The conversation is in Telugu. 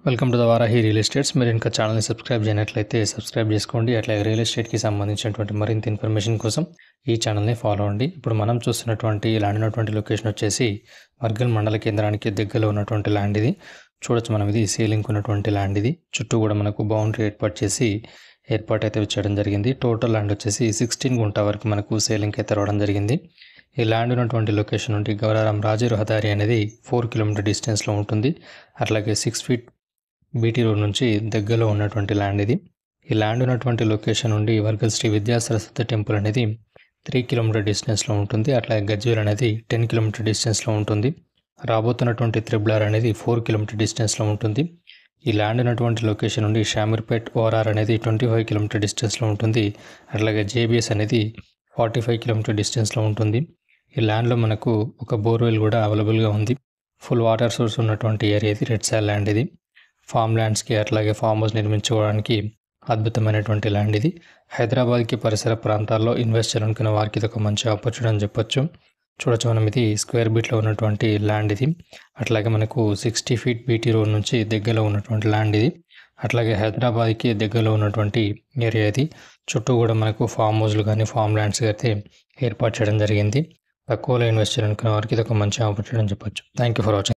Welcome to the Varahi real estates. మీరు ఇంకా ఛానల్ని సబ్స్క్రైబ్ చేయనట్లయితే సబ్స్క్రైబ్ చేసుకోండి. అట్లాగే రియల్ ఎస్టేట్కి సంబంధించినటువంటి మరింత ఇన్ఫర్మేషన్ కోసం ఈ ఛానల్ని ఫాలో అవ్వండి. ఇప్పుడు మనం చూస్తున్నటువంటి ల్యాండ్ ఉన్నటువంటి లొకేషన్ వచ్చేసి వర్గల్ మండల కేంద్రానికి దగ్గరలో ఉన్నటువంటి ల్యాండ్ ఇది. చూడొచ్చు మనం, ఇది సేలింగ్ ఉన్నటువంటి ల్యాండ్ ఇది. చుట్టూ కూడా మనకు బౌండరీ ఏర్పాటు అయితే చేయడం జరిగింది. టోటల్ ల్యాండ్ వచ్చేసి 16 గుంట వరకు మనకు సేలింగ్ అయితే రావడం జరిగింది. ఈ ల్యాండ్ ఉన్నటువంటి లొకేషన్ నుండి గౌరారం రాజీ రహదారి అనేది 4 కిలోమీటర్ డిస్టెన్స్లో ఉంటుంది. అట్లాగే 6 ఫీట్ బీటీ రోడ్ నుంచి దగ్గరలో ఉన్నటువంటి ల్యాండ్ ఇది. ఈ ల్యాండ్ ఉన్నటువంటి లొకేషన్ నుండి వర్గల్ శ్రీ విద్యా సరస్వతి టెంపుల్ అనేది 3 కిలోమీటర్ డిస్టెన్స్లో ఉంటుంది. అట్లాగే గజ్వేల్ అనేది 10 కిలోమీటర్ డిస్టెన్స్లో ఉంటుంది. రాబోతున్నటువంటి త్రిబులార్ అనేది 4 కిలోమీటర్ డిస్టెన్స్లో ఉంటుంది. ఈ ల్యాండ్ ఉన్నటువంటి లొకేషన్ నుండి షామీర్పేట్ ఓఆర్ఆర్ అనేది 25 కిలోమీటర్ డిస్టెన్స్లో ఉంటుంది. అట్లాగే జేబీఎస్ అనేది 45 కిలోమీటర్ డిస్టెన్స్లో ఉంటుంది. ఈ ల్యాండ్లో మనకు ఒక బోర్వెల్ కూడా అవైలబుల్గా ఉంది. ఫుల్ వాటర్ సోర్స్ ఉన్నటువంటి ఏరియా ఇది. రెడ్ సాయిల్ ల్యాండ్ ఇది. ఫామ్ ల్యాండ్స్కి అట్లాగే ఫామ్ హౌస్ నిర్మించుకోవడానికి అద్భుతమైనటువంటి ల్యాండ్ ఇది. హైదరాబాద్కి పరిసర ప్రాంతాల్లో ఇన్వెస్ట్ చేయాలనుకున్న వారికి ఇది ఒక మంచి ఆపర్చునిటీ అని చెప్పొచ్చు. చూడొచ్చు మనం, ఇది స్క్వేర్ బిట్లో ఉన్నటువంటి ల్యాండ్ ఇది. అట్లాగే మనకు 60 ఫీట్ బీటీ రోడ్ నుంచి దగ్గరలో ఉన్నటువంటి ల్యాండ్ ఇది. అట్లాగే హైదరాబాద్కి దగ్గరలో ఉన్నటువంటి ఏరియా ఇది. చుట్టూ కూడా మనకు ఫామ్ హౌస్లు కానీ ఫామ్ ల్యాండ్స్ అయితే ఏర్పాటు చేయడం జరిగింది. తక్కువలో ఇన్వెస్ట్ చేయాలనుకున్న వారికి ఇది ఒక మంచి ఆపర్చునిటీ అని చెప్పొచ్చు. Thank you for watching.